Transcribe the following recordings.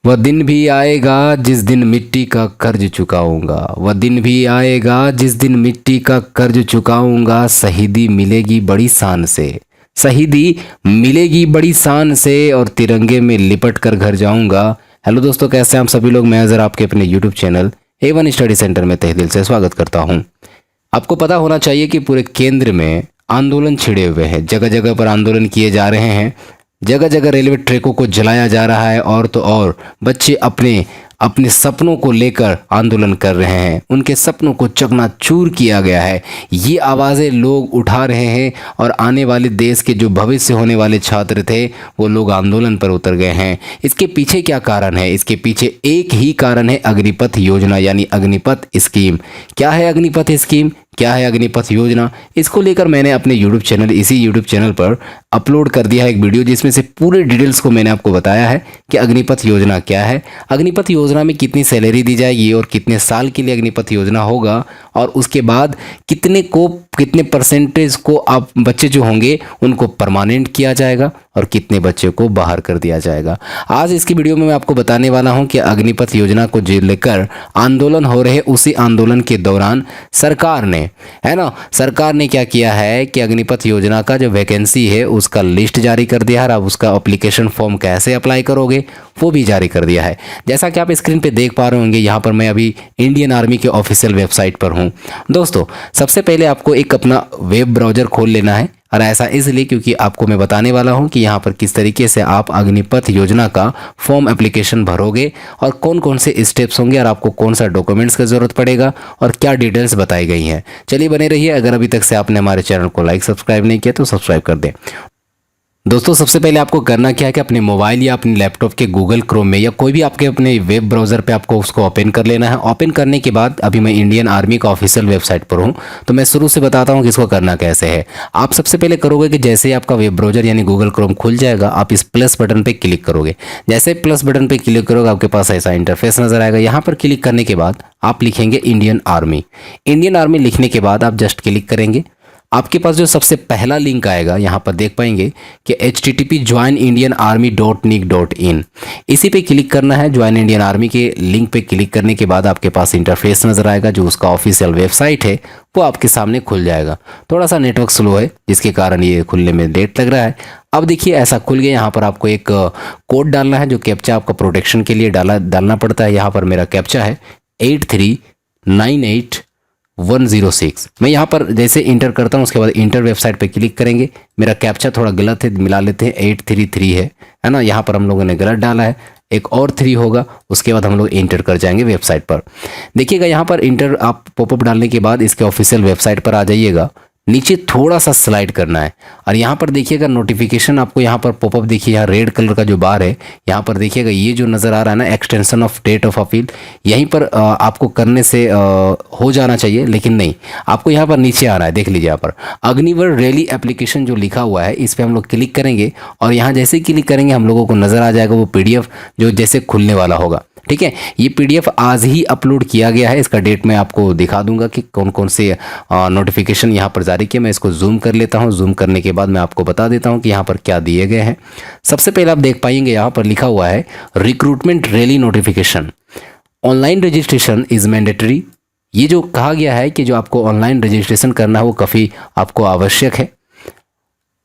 वह दिन भी आएगा जिस दिन मिट्टी का कर्ज चुकाऊंगा। वह दिन भी आएगा जिस दिन मिट्टी का कर्ज चुकाऊंगा। शहीदी मिलेगी बड़ी शान से, शहीदी मिलेगी बड़ी शान से, और तिरंगे में लिपट कर घर जाऊंगा। हेलो दोस्तों, कैसे हैं आप सभी लोग। मैं अजहर आपके अपने YouTube channel A1 study centre में तहे दिल से स्वागत करता हूं। आपको पता होना चाहिए कि पूरे केंद्र में आंदोलन छिड़े हुए हैं, जगह जगह पर आंदोलन किए जा रहे हैं, जगह जगह रेलवे ट्रैकों को जलाया जा रहा है, और तो और बच्चे अपने अपने सपनों को लेकर आंदोलन कर रहे हैं। उनके सपनों को चकनाचूर किया गया है। ये आवाज़ें लोग उठा रहे हैं, और आने वाले देश के जो भविष्य होने वाले छात्र थे वो लोग आंदोलन पर उतर गए हैं। इसके पीछे क्या कारण है? इसके पीछे एक ही कारण है, अग्निपथ योजना यानी अग्निपथ स्कीम। क्या है अग्निपथ स्कीम, क्या है अग्निपथ योजना? इसको लेकर मैंने अपने यूट्यूब चैनल, इसी यूट्यूब चैनल पर अपलोड कर दिया है एक वीडियो, जिसमें से पूरे डिटेल्स को मैंने आपको बताया है कि अग्निपथ योजना क्या है, अग्निपथ योजना में कितनी सैलरी दी जाएगी, और कितने साल के लिए अग्निपथ योजना होगा, और उसके बाद कितने परसेंटेज को आप बच्चे जो होंगे उनको परमानेंट किया जाएगा, और कितने बच्चे को बाहर कर दिया जाएगा। आज इसकी वीडियो में मैं आपको बताने वाला हूं कि अग्निपथ योजना को लेकर आंदोलन हो रहे, उसी आंदोलन के दौरान सरकार ने, है ना, सरकार ने क्या किया है कि अग्निपथ योजना का जो वैकेंसी है उसका लिस्ट जारी कर दिया है। अब उसका एप्लीकेशन फॉर्म कैसे अप्लाई करोगे वो भी जारी कर दिया है। जैसा कि आप स्क्रीन पे देख पा रहे होंगे, यहाँ पर मैं अभी इंडियन आर्मी के ऑफिशियल वेबसाइट पर हूँ। दोस्तों, सबसे पहले आपको एक अपना वेब ब्राउज़र खोल लेना है, और ऐसा इसलिए क्योंकि आपको मैं बताने वाला हूं कि यहाँ पर किस तरीके से आप अग्निपथ योजना का फॉर्म एप्लीकेशन भरोगे, और कौन कौन से स्टेप्स होंगे, और आपको कौन सा डॉक्यूमेंट्स की ज़रूरत पड़ेगा, और क्या डिटेल्स बताई गई हैं। चलिए बने रहिए। अगर अभी तक से आपने हमारे चैनल को लाइक सब्सक्राइब नहीं किया तो सब्सक्राइब कर दें। दोस्तों, सबसे पहले आपको करना क्या है कि अपने मोबाइल या अपने लैपटॉप के गूगल क्रोम में या कोई भी आपके अपने वेब ब्राउज़र पे आपको उसको ओपन कर लेना है। ओपन करने के बाद, अभी मैं इंडियन आर्मी का ऑफिशियल वेबसाइट पर हूँ, तो मैं शुरू से बताता हूँ कि इसको करना कैसे है। आप सबसे पहले करोगे कि जैसे ही आपका वेब ब्राउज़र यानी गूगल क्रोम खुल जाएगा, आप इस प्लस बटन पर क्लिक करोगे। जैसे प्लस बटन पर क्लिक करोगे, आपके पास ऐसा इंटरफेस नजर आएगा। यहाँ पर क्लिक करने के बाद आप लिखेंगे इंडियन आर्मी। इंडियन आर्मी लिखने के बाद आप जस्ट क्लिक करेंगे। आपके पास जो सबसे पहला लिंक आएगा, यहाँ पर देख पाएंगे कि http://joinindianarmy.nic.in, इसी पे क्लिक करना है। ज्वाइन इंडियन आर्मी के लिंक पे क्लिक करने के बाद आपके पास इंटरफेस नज़र आएगा, जो उसका ऑफिशियल वेबसाइट है वो आपके सामने खुल जाएगा। थोड़ा सा नेटवर्क स्लो है, जिसके कारण ये खुलने में लेट लग रहा है। अब देखिए ऐसा खुल गया। यहाँ पर आपको एक कोड डालना है, जो कैप्चा आपका प्रोटेक्शन के लिए डालना पड़ता है। यहाँ पर मेरा कैप्चा है 8398106। मैं यहाँ पर जैसे इंटर करता हूँ, उसके बाद इंटर वेबसाइट पे क्लिक करेंगे। मेरा कैप्चा थोड़ा गलत है, मिला लेते हैं, 833 है ना। यहाँ पर हम लोगों ने गलत डाला है, एक और 3 होगा। उसके बाद हम लोग इंटर कर जाएंगे वेबसाइट पर। देखिएगा यहाँ पर इंटर आप पॉपअप डालने के बाद इसके ऑफिशियल वेबसाइट पर आ जाइएगा। नीचे थोड़ा सा स्लाइड करना है, और यहाँ पर देखिएगा नोटिफिकेशन आपको यहाँ पर पॉपअप देखिए, यहाँ रेड कलर का जो बार है, यहाँ पर देखिएगा ये जो नज़र आ रहा है ना, extension of date of appeal, यहीं पर आपको करने से हो जाना चाहिए, लेकिन नहीं, आपको यहाँ पर नीचे आ रहा है। देख लीजिए यहाँ पर अग्निवीर रैली एप्लीकेशन जो लिखा हुआ है, इस पर हम लोग क्लिक करेंगे, और यहाँ जैसे क्लिक करेंगे हम लोगों को नज़र आ जाएगा वो PDF जो जैसे खुलने वाला होगा। ठीक है, ये PDF आज ही अपलोड किया गया है। इसका डेट मैं आपको दिखा दूंगा कि कौन कौन से नोटिफिकेशन यहाँ पर जारी किए। मैं इसको जूम कर लेता हूँ। जूम करने के बाद मैं आपको बता देता हूँ कि यहाँ पर क्या दिए गए हैं। सबसे पहले आप देख पाएंगे यहाँ पर लिखा हुआ है recruitment rally notification, online registration is mandatory. ये जो कहा गया है कि जो आपको ऑनलाइन रजिस्ट्रेशन करना है वो काफ़ी आपको आवश्यक है।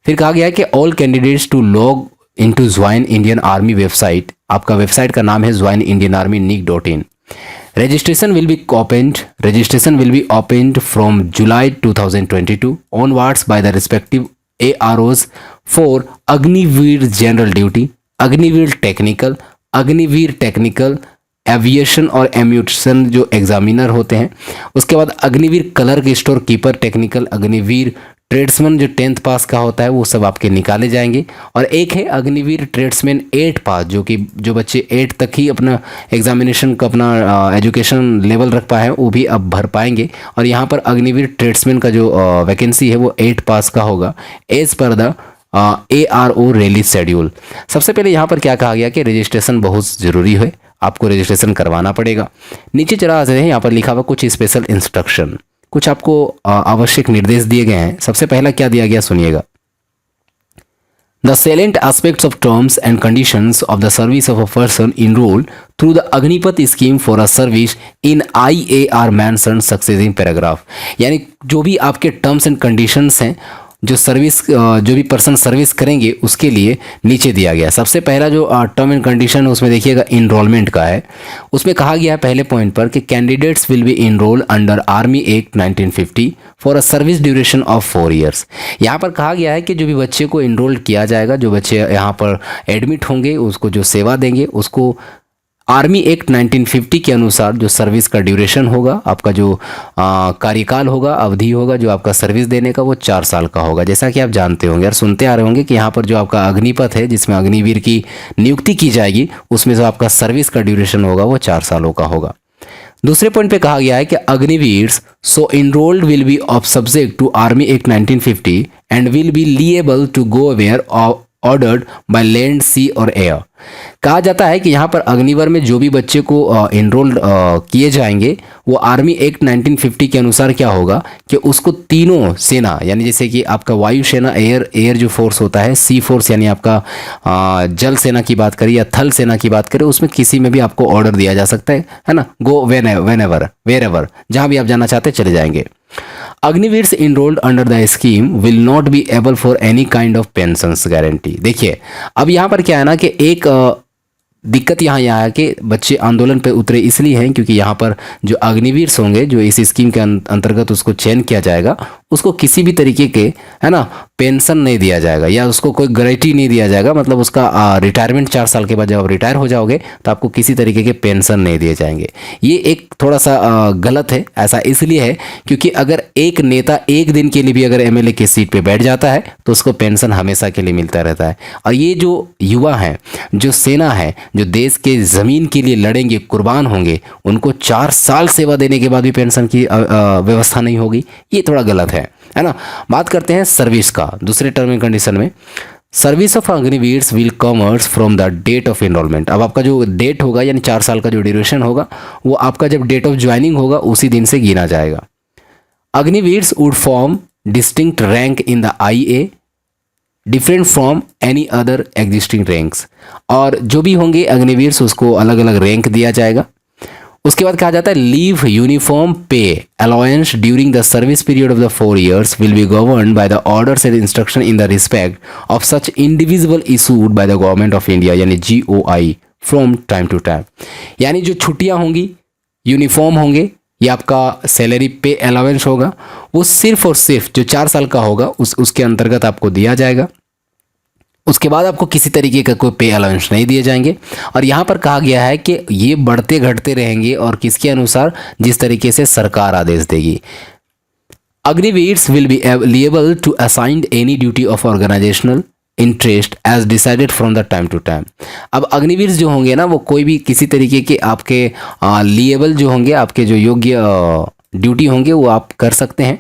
फिर कहा गया है कि all candidates to log into join Indian army website. आपका वेबसाइट का नाम है joinindianarmy.nic.in। Registration will be opened from July 2022 onwards by the respective AROs for Agniveer general duty, Agniveer technical, aviation और एम्यूटेशन जो एग्जामिनर होते हैं। उसके बाद Agniveer clerk store keeper technical, Agniveer tradesman जो 10th पास का होता है वो सब आपके निकाले जाएंगे। और एक है अग्निवीर ट्रेड्समैन 8 पास, जो बच्चे 8 तक ही अपना एग्जामिनेशन का अपना एजुकेशन लेवल रख पाए हैं वो भी अब भर पाएंगे। और यहाँ पर अग्निवीर ट्रेड्समैन का जो वैकेंसी है वो 8 पास का होगा as per the ARO rally schedule. सबसे पहले यहाँ पर क्या कहा गया कि रजिस्ट्रेशन बहुत ज़रूरी है, आपको रजिस्ट्रेशन करवाना पड़ेगा। नीचे चला आते हैं, यहाँ पर लिखा हुआ कुछ स्पेशल इंस्ट्रक्शन, कुछ आपको आवश्यक निर्देश दिए गए हैं। सबसे पहला क्या दिया गया सुनिएगा। The salient aspects of terms and conditions of the service of a person enrolled through the Agnipath scheme for a service in IA are mentioned succeeding paragraph। यानी जो भी आपके टर्म्स एंड कंडीशंस हैं जो सर्विस जो भी person service करेंगे उसके लिए नीचे दिया गया। सबसे पहला जो टर्म एंड कंडीशन है उसमें देखिएगा इनरोलमेंट का है। उसमें कहा गया है पहले पॉइंट पर कि candidates will B enrolled under army act 1950 for a service duration of 4 years. यहाँ पर कहा गया है कि जो भी बच्चे को इनरोल किया जाएगा, जो बच्चे यहाँ पर एडमिट होंगे, उसको जो सेवा देंगे, उसको आर्मी एक्ट 1950 के अनुसार जो सर्विस का ड्यूरेशन होगा, आपका जो कार्यकाल होगा, अवधि होगा जो आपका सर्विस देने का, वो 4 साल का होगा। जैसा कि आप जानते होंगे और सुनते आ रहे होंगे कि यहाँ पर जो आपका अग्निपथ है जिसमें अग्निवीर की नियुक्ति की जाएगी, उसमें जो आपका सर्विस का ड्यूरेशन होगा वो 4 सालों का होगा। दूसरे पॉइंट पे कहा गया है कि Agniveers so enrolled will be of subject to army act 1950 and will be liable to go where ordered by land, sea और एयर। कहा जाता है कि यहाँ पर अग्निवर में जो भी बच्चे को इनरोल किए जाएंगे वो आर्मी एक्ट 1950 के अनुसार क्या होगा कि उसको तीनों सेना, यानी जैसे कि आपका वायु सेना, एयर जो फोर्स होता है, सी फोर्स यानी आपका जल सेना की बात करें या थल सेना की बात करें, उसमें किसी में भी आपको ऑर्डर दिया जा सकता है ना। गो वेनेवर वेरेवर, जहाँ भी आप जाना चाहते चले जाएंगे। Agniveers enrolled under the scheme will not be able for any kind of pensions guarantee. देखिए अब यहाँ पर क्या है ना कि एक दिक्कत यहाँ यह है कि बच्चे आंदोलन पे उतरे इसलिए हैं क्योंकि यहाँ पर जो अग्निवीर्स होंगे जो इस स्कीम के अंतर्गत उसको चयन किया जाएगा, उसको किसी भी तरीके के है ना पेंशन नहीं दिया जाएगा या उसको कोई गारंटी नहीं दिया जाएगा। मतलब उसका रिटायरमेंट 4 साल के बाद जब आप रिटायर हो जाओगे तो आपको किसी तरीके के पेंशन नहीं दिए जाएंगे। ये एक थोड़ा सा गलत है। ऐसा इसलिए है क्योंकि अगर एक नेता एक दिन के लिए भी अगर एमएलए की सीट पे बैठ जाता है तो उसको पेंशन हमेशा के लिए मिलता रहता है। और ये जो युवा हैं, जो सेना है, जो देश के ज़मीन के लिए लड़ेंगे, कुर्बान होंगे, उनको 4 साल सेवा देने के बाद भी पेंशन की व्यवस्था नहीं होगी, ये थोड़ा गलत है ना। बात करते हैं सर्विस का। दूसरे टर्म एंड कंडीशन में service of Agniveers will commence from the date of enrolment. अब आपका जो डेट होगा यानी 4 साल का जो ड्यूरेशन होगा वो आपका जब डेट ऑफ ज्वाइनिंग होगा उसी दिन से गिना जाएगा। Agniveers would form distinct rank in the IA different from any other existing ranks. और जो भी होंगे अग्निवीर्स उसको अलग अलग रैंक दिया जाएगा। उसके बाद कहा जाता है leave uniform pay allowance during the service period of the 4 years will be governed by the orders and instruction in the respect of such individual issued by the government of India यानी GOI from time to time. यानी जो छुट्टियां होंगी, uniform होंगे या आपका salary पे allowance होगा, वो सिर्फ और सिर्फ जो 4 साल का होगा उसके अंतर्गत आपको दिया जाएगा। उसके बाद आपको किसी तरीके का कोई पे अलाउंस नहीं दिए जाएंगे। और यहाँ पर कहा गया है कि ये बढ़ते घटते रहेंगे और किसके अनुसार, जिस तरीके से सरकार आदेश देगी। Agniveers will be liable to assign any duty of organisational interest as decided from the time to time. अब अग्निवीर जो होंगे ना वो कोई भी किसी तरीके के आपके लिएबल जो होंगे, आपके जो योग्य ड्यूटी होंगे वो आप कर सकते हैं।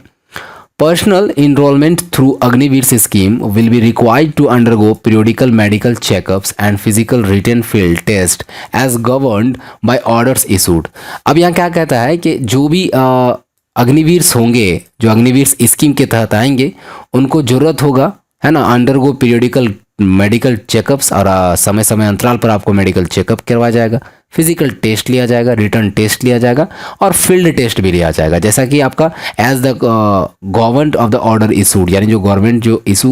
Personal enrolment through Agniveers scheme will be required to undergo periodical medical checkups and physical written field test as governed by orders issued. अब यहाँ क्या कहता है कि जो भी अग्निवीर्स होंगे, जो अग्निवीर्स स्कीम के तहत आएंगे, उनको जरूरत होगा है ना अंडरगो पीरियोडिकल मेडिकल चेकअप्स और समय समय अंतराल पर आपको मेडिकल चेकअप करवाया जाएगा, फिजिकल टेस्ट लिया जाएगा, रिटर्न टेस्ट लिया जाएगा और फील्ड टेस्ट भी लिया जाएगा। जैसा कि आपका as the government of the order issued, यानी जो गवर्नमेंट जो इशू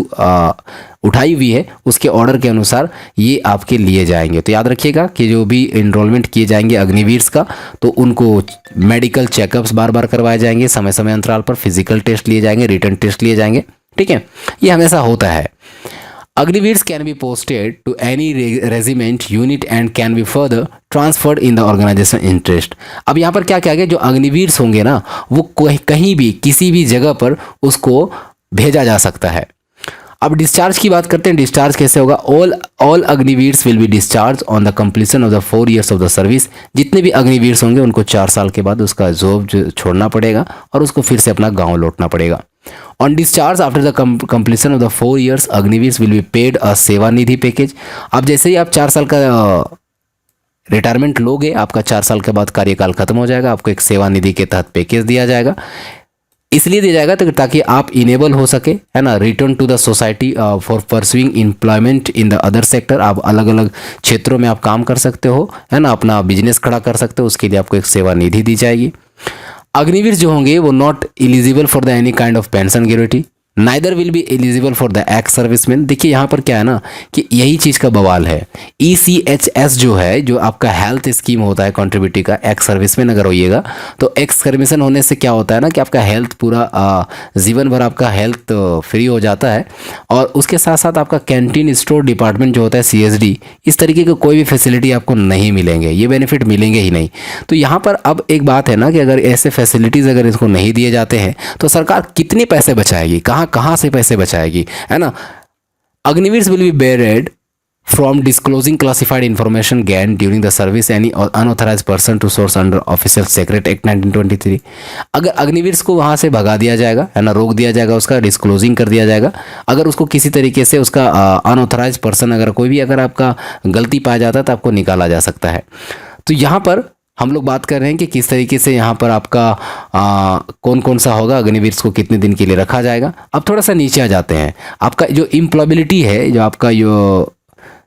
उठाई हुई है उसके ऑर्डर के अनुसार ये आपके लिए जाएंगे। तो याद रखिएगा कि जो भी इनरोलमेंट किए जाएंगे अग्निवीर्स का तो उनको मेडिकल चेकअप्स बार बार करवाए जाएंगे, समय समय अंतराल पर फिजिकल टेस्ट लिए जाएंगे, रिटर्न टेस्ट लिए जाएंगे। ठीक है, ये हमेशा होता है। Agniveers can be posted to any regiment unit and can be further transferred in the organisation interest. अब यहाँ पर क्या क्या है, जो अग्निवीर्स होंगे ना वो कहीं भी किसी भी जगह पर उसको भेजा जा सकता है। अब डिस्चार्ज की बात करते हैं। डिस्चार्ज कैसे होगा? All Agniveers will be discharge on the completion of the 4 years of the service. जितने भी अग्निवीर्स होंगे उनको 4 साल के बाद उसका जॉब छोड़ना पड़ेगा और उसको फिर से अपना गाँव लौटना पड़ेगा। On discharge after the completion of the 4 years, अग्निवीर्स will be paid a सेवा निधि पैकेज। अब जैसे ही आप 4 साल का रिटायरमेंट लोगे, आपका 4 साल के बाद कार्यकाल खत्म हो जाएगा, आपको एक सेवा निधि के तहत पैकेज दिया जाएगा। इसलिए दिया जाएगा तो ताकि आप इनेबल हो सके, है ना, return to the society for pursuing employment in the other sector. आप अलग अलग क्षेत्रों में आप काम कर सकते हो, है ना, अपना बिजनेस खड़ा कर सकते हो, उसके लिए आपको एक सेवा निधि दी जाएगी। अग्निवीर जो होंगे वो not eligible for the any kind of pension gravity, neither will be eligible for the ex serviceman. देखिए यहाँ पर क्या है ना कि यही चीज़ का बवाल है। ECHS जो है, जो आपका हेल्थ स्कीम होता है कंट्रीब्यूटरी का, एक्स सर्विसमैन अगर होइएगा तो एक्स सर्विसमैन होने से क्या होता है ना कि आपका हेल्थ पूरा जीवन भर आपका हेल्थ फ्री हो जाता है, और उसके साथ साथ आपका कैंटीन स्टोर डिपार्टमेंट जो होता है CSD, इस तरीके के कोई भी फैसिलिटी आपको नहीं मिलेंगे, ये बेनिफिट मिलेंगे ही नहीं। तो यहाँ पर अब एक बात है ना कि अगर ऐसे फैसिलिटीज़ अगर इसको नहीं दिए जाते हैं तो सरकार कितने पैसे बचाएगी, कहाँ से पैसे बचाएगी, है ना। Agniveer will be barred from disclosing classified information gain during the service any unauthorised person to source under official secret act 1923। अगर अग्निवीर को वहाँ से भगा दिया जाएगा, है ना, रोक दिया जाएगा, उसका डिस्क्लोजिंग कर दिया जाएगा, अगर उसको किसी तरीके से उसका अनऑथराइज पर्सन अगर कोई भी अगर आपका गलती पाया जाता है तो आपको निकाला जा सकता है। तो यहाँ पर हम लोग बात कर रहे हैं कि किस तरीके से यहाँ पर आपका कौन कौन सा होगा, अग्निवीर को कितने दिन के लिए रखा जाएगा। अब थोड़ा सा नीचे आ जाते हैं, आपका जो एम्प्लॉयबिलिटी है, जो आपका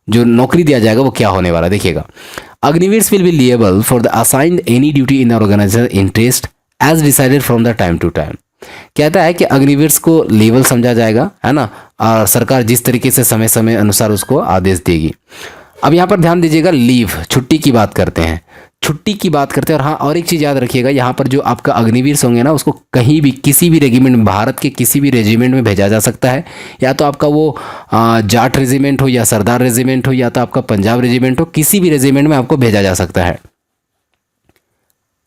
जो नौकरी दिया जाएगा वो क्या होने वाला है, देखिएगा। Agniveer will be liable for the assigned any duty in the organisation interest as decided from the time to time. कहता है कि अग्निवीर को लेवल समझा जाएगा, है ना, और सरकार जिस तरीके से समय समय अनुसार उसको आदेश देगी। अब यहाँ पर ध्यान दीजिएगा, लीव, छुट्टी की बात करते हैं, छुट्टी की बात करते हैं। और हाँ, और एक चीज़ याद रखिएगा, यहाँ पर जो आपका अग्निवीर होंगे ना, उसको कहीं भी किसी भी रेजिमेंट में, भारत के किसी भी रेजिमेंट में भेजा जा सकता है, या तो आपका वो जाट रेजिमेंट हो, या सरदार रेजिमेंट हो, या तो आपका पंजाब रेजिमेंट हो, किसी भी रेजिमेंट में आपको भेजा जा सकता है।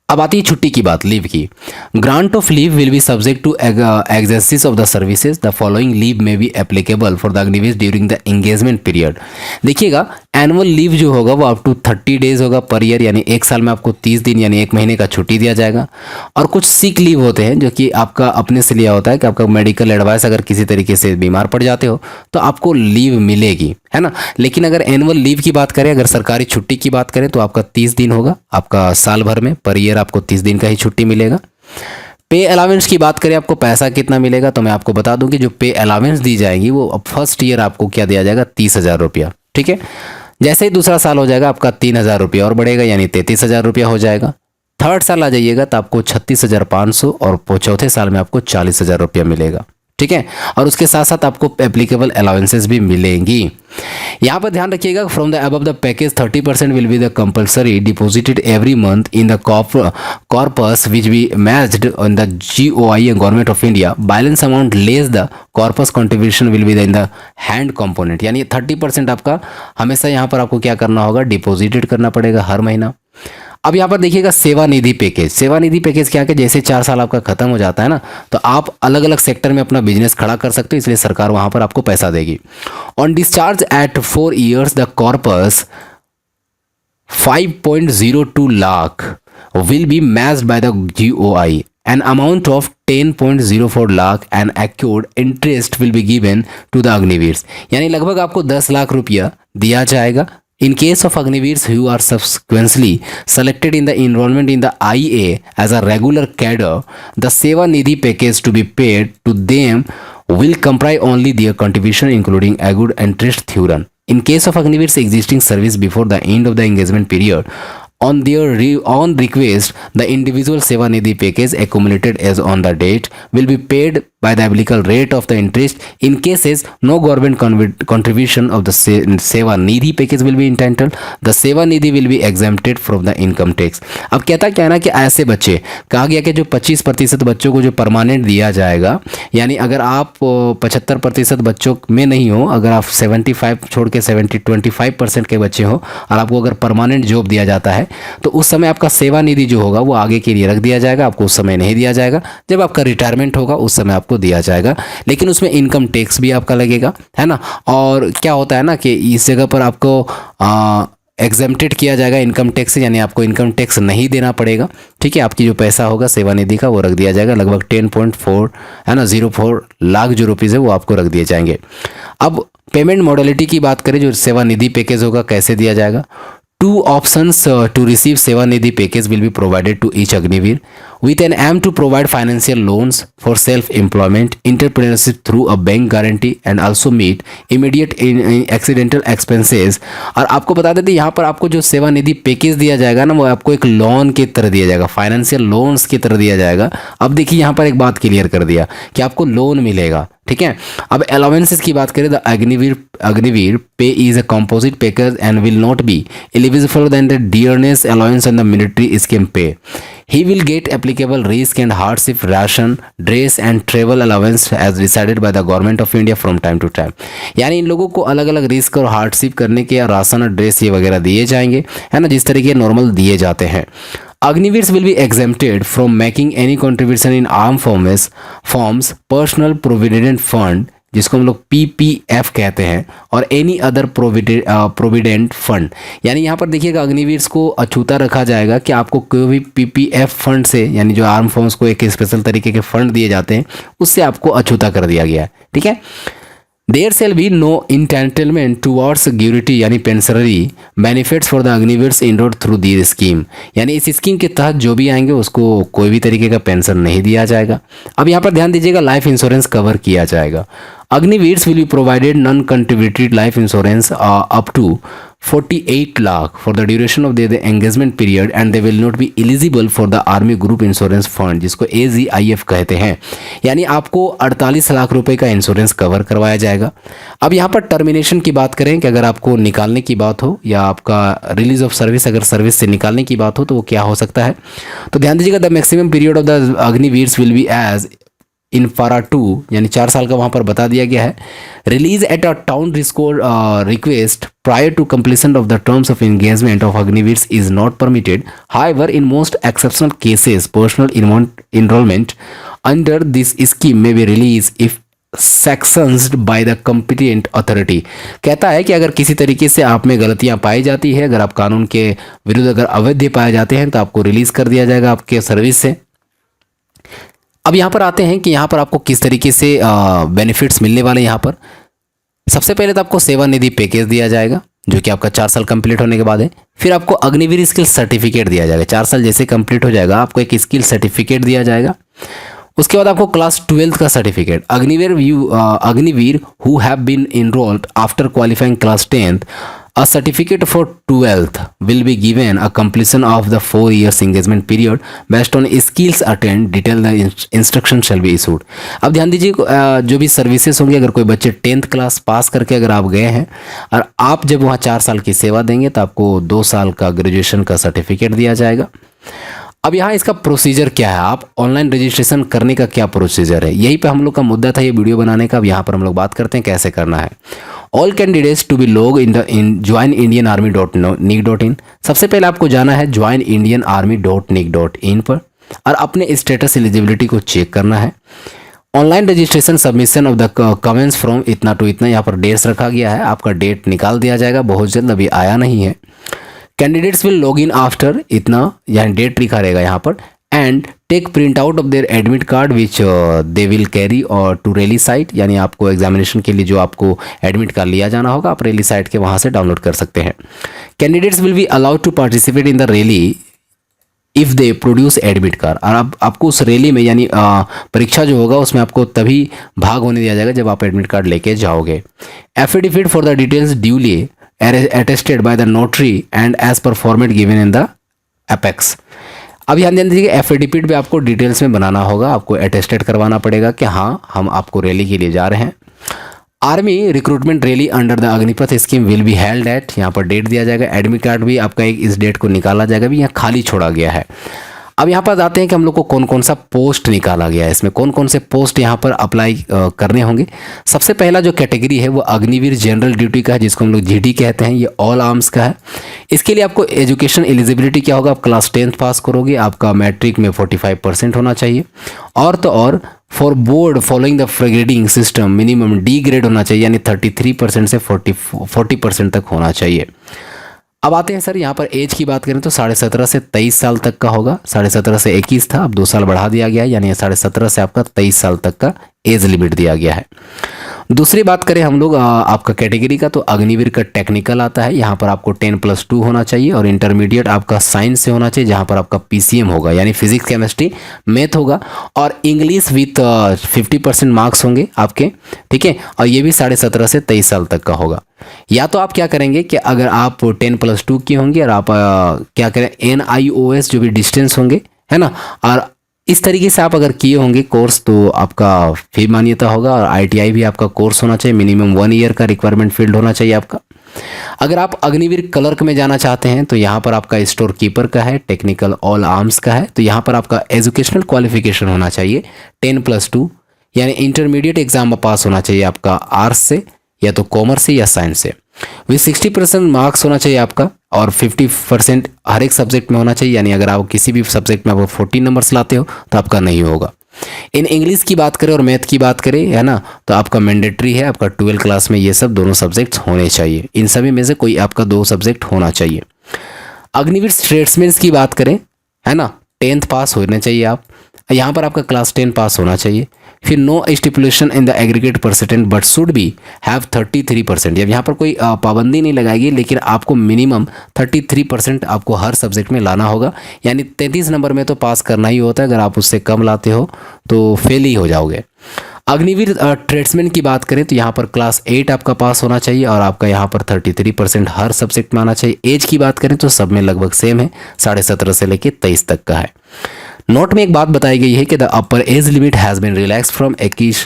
अब आती है छुट्टी की बात, लीव की। Grant of leave will be subject to exercise of the services, the following leave may be applicable for the Agniveer during the engagement period. देखिएगा, एनुअल लीव जो होगा वो अप टू 30 डेज होगा पर ईयर, यानी एक साल में आपको 30 दिन यानी एक महीने का छुट्टी दिया जाएगा। और कुछ सिक लीव होते हैं जो कि आपका अपने से लिया होता है कि आपका मेडिकल एडवाइस, अगर किसी तरीके से बीमार पड़ जाते हो तो आपको लीव मिलेगी, है ना। लेकिन अगर एनुअल लीव की बात करें, अगर सरकारी छुट्टी की बात करें तो आपका 30 दिन होगा, आपका साल भर में पर ईयर आपको 30 दिन का ही छुट्टी मिलेगा। पे अलावेंस की बात करें, आपको पैसा कितना मिलेगा, तो मैं आपको बता दूं कि जो पे अलावेंस दी जाएगी वो अब फर्स्ट ईयर आपको क्या दिया जाएगा, 30,000 रुपया, ठीक है। जैसे ही दूसरा साल हो जाएगा आपका 3,000 रुपया और बढ़ेगा, यानी 33,000 रुपया हो जाएगा। थर्ड साल आ जाइएगा तो आपको 36,500 और चौथे साल में आपको 40,000 रुपया मिलेगा, ठीक है। और उसके साथ साथ आपको एप्लीकेबल अलाउंसेस भी मिलेंगी। यहाँ पर ध्यान रखिएगा, from the above the package 30% will be the compulsory deposited every month in the corpus which be matched on the GOI and government of India. Balance amount less the corpus contribution will be in the hand component, यानी 30% आपका हमेशा यहाँ पर आपको क्या करना होगा, deposited करना पड़ेगा हर महीना। अब यहाँ पर देखिएगा सेवा निधि पैकेज। सेवा निधि पैकेज क्या है, जैसे 4 साल आपका खत्म हो जाता है ना, तो आप अलग अलग सेक्टर में अपना बिजनेस खड़ा कर सकते हो, इसलिए सरकार वहाँ पर आपको पैसा देगी। On discharge eight 4 years the corpus 5.02 lakh will be matched by the GOI। An amount of 10.04 lakh and accrued interest will be given to the Agniveer, यानी लगभग आपको 10 लाख रुपया दिया जाएगा। In case of Agniveers who are subsequently selected in the enrollment in the IA as a regular cadre, the Seva Nidhi package to be paid to them will comprise only their contribution including accrued interest thereon. In case of Agniveers existing service before the end of the engagement period, on their on request, the individual Seva Nidhi package accumulated as on the date will be paid by the applicable rate of the interest. In cases no government contribution of the Seva Nidhi package will be entitled, the Seva Nidhi will be exempted from the income tax. अब कहता क्या है ना कि ऐसे बच्चे, कहा गया कि जो 25% बच्चों को जो परमानेंट दिया जाएगा, यानी अगर आप 75% बच्चों में नहीं हो, अगर आप 75 छोड़ के 25% के बच्चे हो और आपको अगर परमानेंट जॉब दिया जाता है तो उस समय आपका सेवा निधि जो होगा वो आगे के लिए रख दिया जाएगा, आपको उस समय नहीं दिया जाएगा। जब आपका रिटायरमेंट होगा उस समय आपको दिया जाएगा, लेकिन उसमें इनकम टैक्स भी आपका लगेगा, है ना। और क्या होता है ना कि इस जगह पर आपको एग्जेम्प्टेड किया जाएगा इनकम टैक्स से, यानी आपको इनकम टैक्स नहीं देना पड़ेगा, ठीक है। आपकी जो पैसा होगा सेवा निधि का वो रख दिया जाएगा, लगभग 10.4 है ना 04 लाख जो रुपीज़ है वो आपको रख दिए जाएंगे। अब पेमेंट मॉडलिटी की बात करें, जो सेवा निधि पैकेज होगा कैसे दिया जाएगा। 2 options to receive Seva Nidhi package will be provided to each Agniveer. with an aim to provide financial loans for self-employment, entrepreneurship through a bank guarantee and also meet immediate accidental expenses। और आपको बता देते यहाँ पर आपको जो सेवा निधि package दिया जाएगा ना, वो आपको एक लोन की तरह दिया जाएगा, फाइनेंशियल लोन्स की तरह दिया जाएगा। अब देखिए यहाँ पर एक बात क्लियर कर दिया कि आपको लोन मिलेगा, ठीक है। अब अलाउंसेस की बात करें, the Agniveer pay is a composite package and will not be eligible then the dearness allowance and the military scheme pay. He will get applicable risk and hardship ration, dress and travel allowance as decided by the government of India from time to time। यानी इन लोगों को अलग अलग risk और hardship करने के ration और dress ये वगैरह दिए जाएंगे, है ना, जिस तरीके नॉर्मल दिए जाते हैं। Agniveers will be exempted from making any contribution in armed forms, personal provident fund जिसको हम लोग PPF कहते हैं, और एनी अदर प्रोविडेंट फंड। यानी यहाँ पर देखिएगा अग्निवीर्स को अछूता रखा जाएगा कि आपको कोई भी PPF फंड से, यानी जो आर्म फोर्स को एक स्पेशल तरीके के फंड दिए जाते हैं, उससे आपको अछूता कर दिया गया है, ठीक है। There shall be no entitlement towards gratuity यानी pensionary benefits for the Agniveers enrolled through the scheme. यानी इस स्कीम के तहत जो भी आएंगे उसको कोई भी तरीके का पेंशन नहीं दिया जाएगा। अब यहाँ पर ध्यान दीजिएगा, लाइफ इंश्योरेंस कवर किया जाएगा। Agniveers will be provided non-contributory life insurance up to 48 lakh for the duration of their engagement period and they will not be eligible for the Army Group Insurance Fund जिसको AGIF कहते हैं। यानी आपको 48 लाख रुपए का insurance cover करवाया जाएगा। अब यहाँ पर टर्मिनेशन की बात करें कि अगर आपको निकालने की बात हो या आपका रिलीज ऑफ सर्विस, अगर सर्विस से निकालने की बात हो तो वो क्या हो सकता है, तो ध्यान दीजिएगा, the maximum period of the Agniveers will be as in para 2 यानी 4 साल का वहाँ पर बता दिया गया है। Release at a town request prior to completion of the terms of engagement of Agniveers is not permitted. However in most exceptional cases personnel enrolment under this scheme may be release if sanctioned by the competent authority. कहता है कि अगर किसी तरीके से आप में गलतियां पाई जाती है, अगर आप कानून के विरुद्ध अगर अवैध पाए जाते हैं, तो आपको रिलीज कर दिया जाएगा आपके सर्विस से। अब यहाँ पर आते हैं कि यहाँ पर आपको किस तरीके से बेनिफिट्स मिलने वाले हैं। यहाँ पर सबसे पहले तो आपको सेवा निधि पैकेज दिया जाएगा जो कि आपका 4 साल कंप्लीट होने के बाद है। फिर आपको अग्निवीर स्किल सर्टिफिकेट दिया जाएगा, 4 साल जैसे कंप्लीट हो जाएगा आपको एक स्किल सर्टिफिकेट दिया जाएगा। उसके बाद आपको क्लास 12th का certificate. Agniveer who have been enrolled after qualifying class 10th a certificate for 12th will be given a completion of the 4 years engagement period based on skills attained, detail the instruction shall be issued। अब ध्यान दीजिए, जो भी services होंगे, अगर कोई बच्चे 10th class pass करके अगर आप गए हैं और आप जब वहाँ 4 साल की सेवा देंगे तो आपको 2 साल का ग्रेजुएशन का सर्टिफिकेट दिया जाएगा। अब यहाँ इसका प्रोसीजर क्या है, आप ऑनलाइन रजिस्ट्रेशन करने का क्या प्रोसीजर है, यही पे हम लोग का मुद्दा था ये वीडियो बनाने का। अब यहाँ पर हम लोग बात करते हैं कैसे करना है। All candidates to be log in join Indian army .nic.in। सबसे पहले आपको जाना है ज्वाइन इंडियन आर्मी .nic.in पर और अपने स्टेटस एलिजिबिलिटी को चेक करना है। Online registration submission of the comments from इतना टू इतना, यहाँ पर डेट्स रखा गया है, आपका डेट निकाल दिया जाएगा बहुत जल्द, अभी आया नहीं है। Candidates will log in after इतना, यानी डेट लिखा रहेगा यहाँ पर, and take print out of their admit card which they will carry और टू रैली साइट। यानी आपको एग्जामिनेशन के लिए जो आपको एडमिट कार्ड लिया जाना होगा, आप रैली साइट के वहाँ से डाउनलोड कर सकते हैं। Candidates will be allowed to participate in the rally if they produce admit card. और अब आपको उस रैली में यानी परीक्षा जो होगा उसमें आपको तभी भाग होने दिया जाएगा जब आप एडमिट कार्ड लेके जाओगे। Affidavit for the details duly attested by the notary and as per format given in the apex। अब ध्यान दीजिए, एफिडेविट पे आपको डिटेल्स में बनाना होगा, आपको अटेस्टेड करवाना पड़ेगा कि हाँ हम आपको रैली के लिए जा रहे हैं। Army recruitment rally under the Agnipath scheme will be held at, यहाँ पर डेट दिया जाएगा। एडमिट कार्ड भी आपका एक इस डेट को निकाला जाएगा, भी यहाँ खाली छोड़ा गया है। अब यहाँ पर आते हैं कि हम लोग को कौन कौन सा पोस्ट निकाला गया है, इसमें कौन कौन से पोस्ट यहाँ पर अप्लाई करने होंगे। सबसे पहला जो कैटेगरी है वो अग्निवीर जनरल ड्यूटी का है, जिसको हम लोग GD कहते हैं, ये ऑल आर्म्स का है। इसके लिए आपको एजुकेशन एलिजिबिलिटी क्या होगा, आप क्लास 10th पास करोगे, आपका मैट्रिक में 45% होना चाहिए, और तो और for board following the grading system minimum D grade होना चाहिए, यानी 33% से 40% तक होना चाहिए। अब आते हैं सर यहाँ पर एज की बात करें तो 17.5 से 23 साल तक का होगा। 17.5 से 21 था, अब 2 साल बढ़ा दिया गया है, यानी 17.5 से आपका 23 साल तक का एज लिमिट दिया गया है। दूसरी बात करें हम लोग आपका कैटेगरी का, तो अग्निवीर का टेक्निकल आता है, यहाँ पर आपको 10+2 होना चाहिए, और इंटरमीडिएट आपका साइंस से होना चाहिए, जहाँ पर आपका पीसीएम होगा यानी फिजिक्स केमिस्ट्री मैथ होगा, और इंग्लिश विथ 50% मार्क्स होंगे आपके, ठीक है। और ये भी 17.5 से 23 साल तक का होगा। या तो आप क्या करेंगे कि अगर आप 10+2 की होंगे और आप क्या करें NIOS जो भी डिस्टेंस होंगे, है ना, और इस तरीके से आप अगर किए होंगे कोर्स तो आपका फी मान्यता होगा। और ITI भी आपका कोर्स होना चाहिए, मिनिमम 1 ईयर का रिक्वायरमेंट फील्ड होना चाहिए आपका। अगर आप अग्निवीर क्लर्क में जाना चाहते हैं तो यहाँ पर आपका स्टोर कीपर का है, टेक्निकल ऑल आर्म्स का है, तो यहाँ पर आपका एजुकेशनल क्वालिफिकेशन होना चाहिए 10+2, यानी इंटरमीडिएट एग्जाम में पास होना चाहिए आपका आर्ट्स से या तो कॉमर्स से या साइंस से, विथ 60% मार्क्स होना चाहिए आपका, और 50% हर एक सब्जेक्ट में होना चाहिए, यानी अगर आप किसी भी सब्जेक्ट में आप 14 नंबर्स लाते हो तो आपका नहीं होगा। इन इंग्लिश की बात करें और मैथ की बात करें, है ना, तो आपका मैंडेटरी है, आपका 12 क्लास में ये सब दोनों सब्जेक्ट्स होने चाहिए, इन सभी में से कोई आपका 2 सब्जेक्ट होना चाहिए। अग्निवीर ट्रेड्समैन की बात करें, है ना, 10th पास होना चाहिए आप, यहाँ पर आपका क्लास 10 पास होना चाहिए। फिर no stipulation in the aggregate percentage but should be have 33%, यहाँ पर कोई पाबंदी नहीं लगाएगी, लेकिन आपको मिनिमम 33% आपको हर सब्जेक्ट में लाना होगा, यानी 33 नंबर में तो पास करना ही होता है, अगर आप उससे कम लाते हो तो फेल ही हो जाओगे। अग्निवीर ट्रेड्समैन की बात करें तो यहाँ पर क्लास 8 आपका पास होना चाहिए, और आपका यहाँ पर 33% हर सब्जेक्ट में आना चाहिए। एज की बात करें तो सब में लगभग सेम है, 17.5 से लेकर 23 तक का है। नोट में एक बात बताई गई है कि the upper age limit has been relax from 21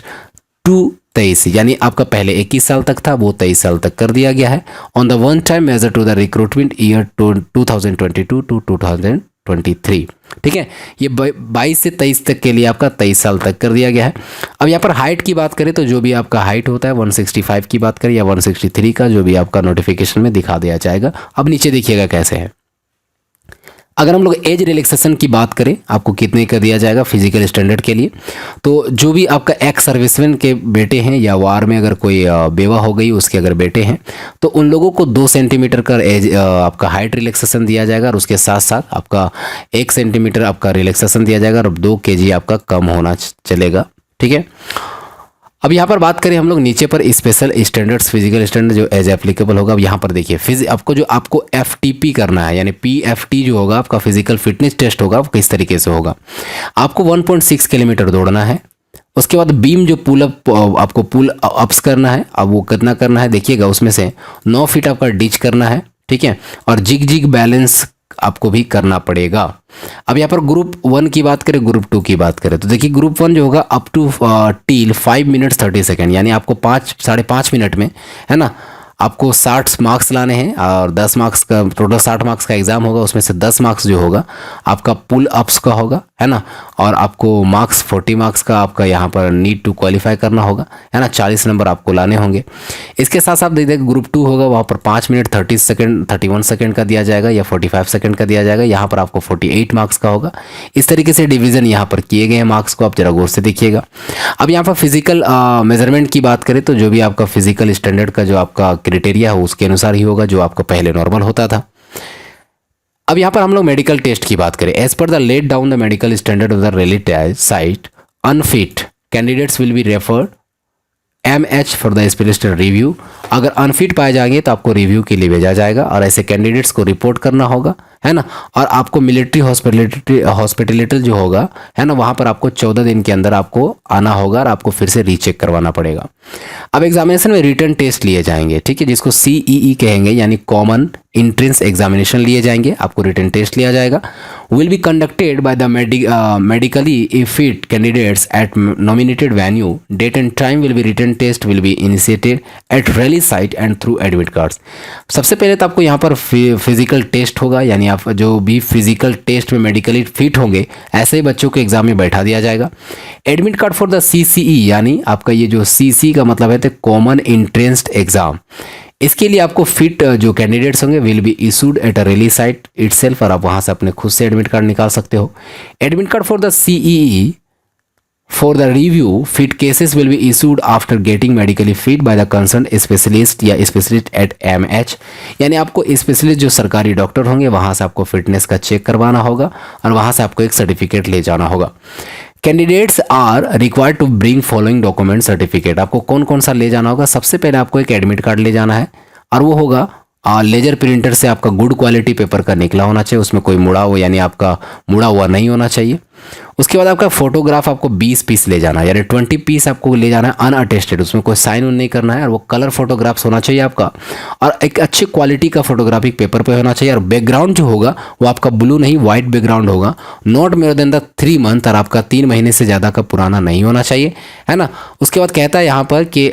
to 23, यानी आपका पहले 21 साल तक था, वो 23 साल तक कर दिया गया है, on the one time measure to the recruitment year 2022 to 2023, ठीक है। ये 22 से 23 तक के लिए आपका 23 साल तक कर दिया गया है। अब यहाँ पर हाइट की बात करें तो जो भी आपका हाइट होता है 165 की बात करें या 163 का, जो भी आपका नोटिफिकेशन में दिखा दिया जाएगा। अब नीचे देखिएगा कैसे है। अगर हम लोग एज रिलैक्सेशन की बात करें, आपको कितने का दिया जाएगा फिजिकल स्टैंडर्ड के लिए, तो जो भी आपका एक्स सर्विसमैन के बेटे हैं या वार में अगर कोई बेवा हो गई उसके अगर बेटे हैं, तो उन लोगों को 2 सेंटीमीटर का एज आपका हाइट रिलैक्सेशन दिया जाएगा, और उसके साथ साथ आपका 1 सेंटीमीटर आपका रिलैक्सेशन दिया जाएगा, और 2 kg आपका कम होना चलेगा, ठीक है। अब यहाँ पर बात करें हम लोग नीचे पर स्पेशल स्टैंडर्ड्स, फिजिकल स्टैंडर्ड जो एज एप्लीकेबल होगा। अब यहाँ पर देखिए आपको FTP करना है, यानी PFT जो होगा आपका फिजिकल फिटनेस टेस्ट होगा, वो किस तरीके से होगा। आपको 1.6 किलोमीटर दौड़ना है, उसके बाद बीम जो पुल अप आपको पुल अप्स करना है। अब वो कितना करना है देखिएगा, उसमें से 9 फीट आपका डिच करना है, ठीक है, और जिग बैलेंस आपको भी करना पड़ेगा। अब यहाँ पर ग्रुप 1 की बात करें, ग्रुप 2 की बात करें, तो देखिए ग्रुप 1 जो होगा up to till 5 minutes 30 second, यानी आपको 5.5 मिनट में, है ना, आपको 60 मार्क्स लाने हैं, और 10 मार्क्स का टोटल 60 मार्क्स का एग्जाम होगा, उसमें से 10 मार्क्स जो होगा आपका पुल अप्स का होगा, है ना, और आपको मार्क्स 40 मार्क्स का आपका यहाँ पर नीड टू क्वालिफाई करना होगा, है ना, 40 नंबर आपको लाने होंगे। इसके साथ साथ देखिए ग्रुप 2 होगा, वहाँ पर 5 मिनट 30 सेकेंड 31 सेकेंड का दिया जाएगा या 45 सेकेंड का दिया जाएगा, यहाँ पर आपको 48 मार्क्स का होगा। इस तरीके से डिवीजन यहाँ पर किए गए हैं मार्क्स को, आप जरा गौर से देखिएगा। अब यहाँ पर फिजिकल मेजरमेंट की बात करें तो जो भी आपका फिजिकल स्टैंडर्ड का जो आपका क्राइटेरिया है उसके अनुसार ही होगा, जो आपको पहले नॉर्मल होता था। अब यहाँ पर हम लोग मेडिकल टेस्ट की बात करें, as per the laid down the medical standard of the related site unfit candidates will be referred MH for the specialist review. अगर अनफिट पाए जाएंगे तो आपको रिव्यू के लिए भेजा जाएगा, और ऐसे कैंडिडेट्स को रिपोर्ट करना होगा, है ना, और आपको मिलिट्री हॉस्पिटलिटी जो होगा, है ना, वहाँ पर आपको 14 दिन के अंदर आपको आना होगा, और आपको फिर से रीचेक करवाना पड़ेगा। अब एग्जामिनेशन में रिटर्न टेस्ट लिए जाएंगे, ठीक है, जिसको CEE कहेंगे, यानी कॉमन इंट्रेंस एग्जामिनेशन लिए जाएंगे, आपको रिटर्न टेस्ट लिया जाएगा। Will be conducted by the medically fit candidates at nominated venue, date and time will be written test will be initiated at rally site and through admit cards. सबसे पहले तो आपको यहाँ पर फिजिकल टेस्ट होगा, यानी आप जो भी फिजिकल टेस्ट में मेडिकली फिट होंगे ऐसे ही बच्चों को एग्जाम में बैठा दिया जाएगा। Admit card for the CCE, यानी आपका ये जो CC का मतलब है तो कॉमन एंट्रेंस एग्जाम, इसके लिए आपको फिट जो कैंडिडेट्स होंगे will be issued at a rally site itself, और आप वहाँ से अपने खुद से एडमिट कार्ड निकाल सकते हो। Admit card for the CEE for the review fit cases will be issued after getting medically fit by the concerned specialist या specialist at MH। यानी आपको स्पेशलिस्ट जो सरकारी डॉक्टर होंगे वहाँ से आपको फिटनेस का चेक करवाना होगा और वहाँ से आपको एक सर्टिफिकेट ले जाना होगा। Candidates are required to bring following document certificate. आपको कौन कौन सा ले जाना होगा? सबसे पहले आपको एक एडमिट कार्ड ले जाना है और वो होगा लेजर प्रिंटर से आपका गुड क्वालिटी पेपर का निकला होना चाहिए, उसमें कोई मुड़ा हुआ यानी आपका मुड़ा हुआ नहीं होना चाहिए। उसके बाद आपका फोटोग्राफ आपको 20 पीस ले जाना है, यानी 20 पीस आपको ले जाना है अनअटेस्टेड, उसमें कोई साइन उन नहीं करना है और वो कलर फोटोग्राफ्स होना चाहिए आपका और एक अच्छी क्वालिटी का फोटोग्राफिक पेपर पे होना चाहिए। और बैकग्राउंड जो होगा वो आपका ब्लू नहीं व्हाइट बैकग्राउंड होगा, not more than the 3 month और आपका 3 महीने से ज़्यादा का पुराना नहीं होना चाहिए, है ना। उसके बाद कहता है यहाँ पर कि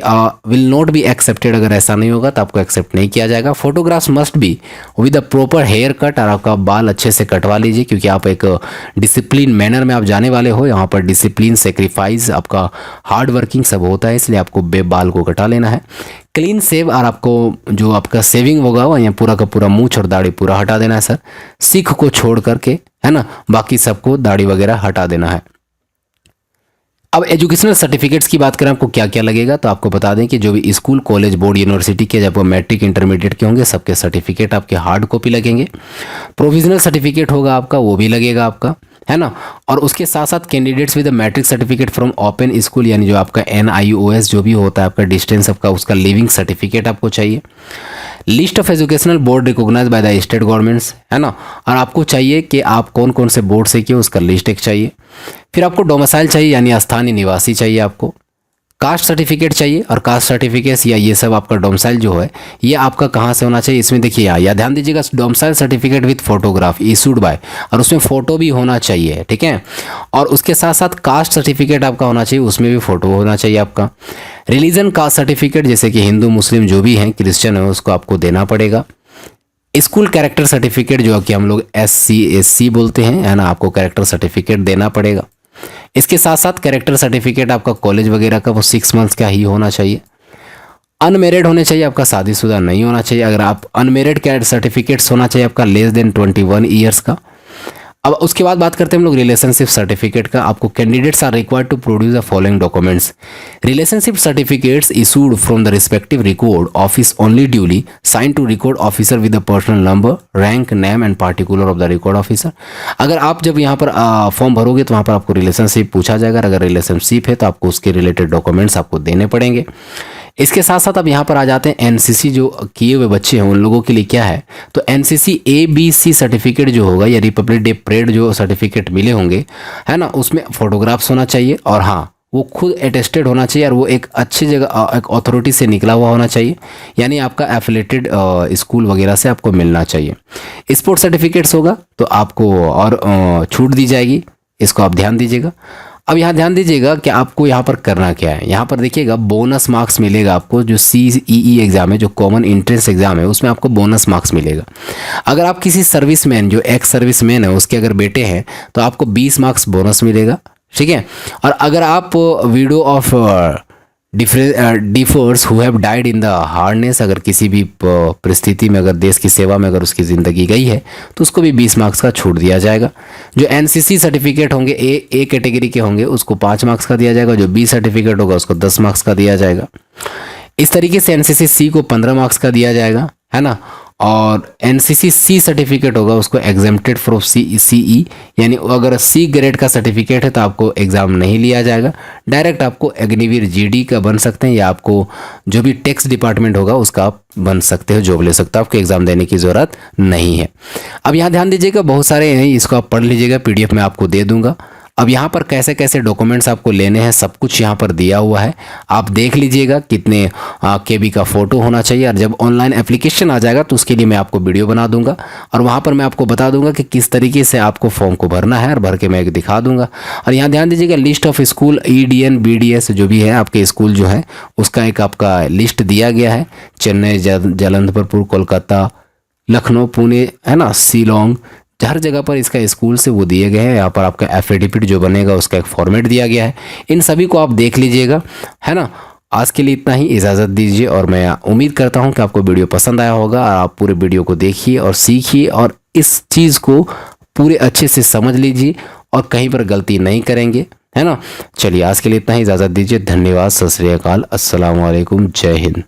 विल नॉट बी एक्सेप्टेड, अगर ऐसा नहीं होगा तो आपको एक्सेप्ट नहीं किया जाएगा। Photographs must be with a proper hair cut, और आपका बाल अच्छे से कटवा लीजिए क्योंकि आप एक डिसिप्लिन मैनर में आप जाने वाले हो। यहाँ पर डिसिप्लिन, सेक्रीफाइस, आपका हार्ड वर्किंग सब होता है, इसलिए आपको बाल को कटा लेना है। क्लीन सेव, और आपको जो आपका सेविंग होगा वो यहाँ पूरा का पूरा मूंछ और दाढ़ी पूरा हटा देना है सर, सिख को छोड़ करके, है ना, बाकी सबको दाढ़ी वगैरह हटा देना है। अब एजुकेशनल सर्टिफिकेट्स की बात करें आपको क्या क्या लगेगा, तो आपको बता दें कि जो भी स्कूल, कॉलेज, बोर्ड, यूनिवर्सिटी के जब वो मैट्रिक, इंटरमीडिएट के होंगे सबके सर्टिफिकेट आपके हार्ड कॉपी लगेंगे। प्रोविजनल सर्टिफिकेट होगा आपका, वो भी लगेगा आपका, है ना। और उसके साथ साथ candidates with matric certificate from open school, यानी जो आपका NIOS जो भी होता है आपका डिस्टेंस आपका, उसका लिविंग सर्टिफिकेट आपको चाहिए। List of educational board recognized by the state governments, है ना, और आपको चाहिए कि आप कौन कौन से बोर्ड से किए उसका लिस्ट एक चाहिए। फिर आपको डोमिसाइल चाहिए यानी स्थानीय निवासी चाहिए आपको। कास्ट सर्टिफिकेट चाहिए, और कास्ट सर्टिफिकेट्स या ये सब आपका डोमिसाइल जो है ये आपका कहाँ से होना चाहिए, इसमें देखिए या ध्यान दीजिएगा, domicile certificate with photograph issued by, और उसमें फ़ोटो भी होना चाहिए, ठीक है। और उसके साथ साथ कास्ट सर्टिफिकेट आपका होना चाहिए, उसमें भी फ़ोटो होना चाहिए आपका। रिलीजन कास्ट सर्टिफिकेट, जैसे कि हिंदू, मुस्लिम जो भी हैं, क्रिश्चियन है, उसको आपको देना पड़ेगा। स्कूल कैरेक्टर सर्टिफिकेट जो कि हम लोग SC SC बोलते हैं, है ना, आपको कैरेक्टर सर्टिफिकेट देना पड़ेगा। इसके साथ साथ कैरेक्टर सर्टिफिकेट आपका कॉलेज वगैरह का वो 6 मंथ्स का ही होना चाहिए। अनमेरिड होने चाहिए आपका, शादीशुदा नहीं होना चाहिए। अगर आप अनमेरिड कैरेक्टर सर्टिफिकेट्स होना चाहिए आपका लेस देन 21 ईयर्स का। अब उसके बाद बात करते हैं हम लोग रिलेशनशिप सर्टिफिकेट का। आपको candidates are required to produce the following documents. Relationship certificates issued from the respective record office only duly sign to record officer with the personal number, rank, name and particular of the record officer. अगर आप जब यहाँ पर form भरोगे तो वहाँ पर आपको relationship पूछा जाएगा, अगर रिलेशनशिप है तो आपको उसके रिलेटेड डॉक्यूमेंट्स आपको देने पड़ेंगे। इसके साथ साथ अब यहाँ पर आ जाते हैं NCC जो किए हुए बच्चे हैं उन लोगों के लिए क्या है, तो NCC ABC सर्टिफिकेट जो होगा या रिपब्लिक डे परेड जो सर्टिफिकेट मिले होंगे, है ना, उसमें फोटोग्राफ्स होना चाहिए और हाँ वो खुद अटेस्टेड होना चाहिए और वो एक अच्छी जगह एक अथॉरिटी से निकला हुआ होना चाहिए, यानी आपका एफिलेटेड स्कूल वगैरह से आपको मिलना चाहिए। स्पोर्ट्स सर्टिफिकेट्स होगा तो आपको और छूट दी जाएगी, इसको आप ध्यान दीजिएगा। अब यहाँ ध्यान दीजिएगा कि आपको यहाँ पर करना क्या है। यहाँ पर देखिएगा बोनस मार्क्स मिलेगा आपको, जो CEE एग्ज़ाम है, जो कॉमन एंट्रेंस एग्ज़ाम है, उसमें आपको बोनस मार्क्स मिलेगा। अगर आप किसी सर्विसमैन जो एक्स सर्विसमैन है उसके अगर बेटे हैं तो आपको 20 मार्क्स बोनस मिलेगा, ठीक है। और अगर आप window of differs who have died in the hardness, अगर किसी भी परिस्थिति में अगर देश की सेवा में अगर उसकी ज़िंदगी गई है तो उसको भी 20 मार्क्स का छूट दिया जाएगा। जो NCC सर्टिफिकेट होंगे ए कैटेगरी के होंगे उसको 5 मार्क्स का दिया जाएगा, जो B सर्टिफिकेट होगा उसको 10 मार्क्स का दिया जाएगा। इस तरीके से NCC C को 15 मार्क्स का दिया जाएगा, है ना। और NCC C सर्टिफिकेट होगा उसको एग्जेम्प्टेड फ्रॉम CE, यानी अगर C ग्रेड का सर्टिफिकेट है तो आपको एग्ज़ाम नहीं लिया जाएगा, डायरेक्ट आपको अग्निवीर GD का बन सकते हैं या आपको जो भी टैक्स डिपार्टमेंट होगा उसका आप बन सकते हो, जॉब ले सकते हो, आपको एग्ज़ाम देने की ज़रूरत नहीं है। अब यहाँ ध्यान दीजिएगा, बहुत सारे हैं, इसको आप पढ़ लीजिएगा, PDF में आपको दे दूँगा। अब यहाँ पर कैसे कैसे डॉक्यूमेंट्स आपको लेने हैं सब कुछ यहाँ पर दिया हुआ है, आप देख लीजिएगा कितने KB का फ़ोटो होना चाहिए। और जब ऑनलाइन एप्लीकेशन आ जाएगा तो उसके लिए मैं आपको वीडियो बना दूंगा और वहाँ पर मैं आपको बता दूंगा कि किस तरीके से आपको फॉर्म को भरना है और भर के मैं एक दिखा दूंगा। और यहाँ ध्यान दीजिएगा, list of school EDN BDS जो भी है आपके स्कूल जो है उसका एक आपका लिस्ट दिया गया है। चेन्नई, जलंधरपुर, कोलकाता, लखनऊ, पुणे, है ना, शिलोंग, हर जगह पर इसका स्कूल से वो दिए गए हैं। यहाँ पर आपका एफिडेविट जो बनेगा उसका एक फॉर्मेट दिया गया है, इन सभी को आप देख लीजिएगा, है ना। आज के लिए इतना ही, इजाज़त दीजिए और मैं उम्मीद करता हूँ कि आपको वीडियो पसंद आया होगा। आप पूरे वीडियो को देखिए और सीखिए और इस चीज़ को पूरे अच्छे से समझ लीजिए और कहीं पर गलती नहीं करेंगे, है ना। चलिए आज के लिए इतना ही, इजाज़त दीजिए। धन्यवाद, सत श्री अकाल, अस्सलाम वालेकुम, जय हिंद।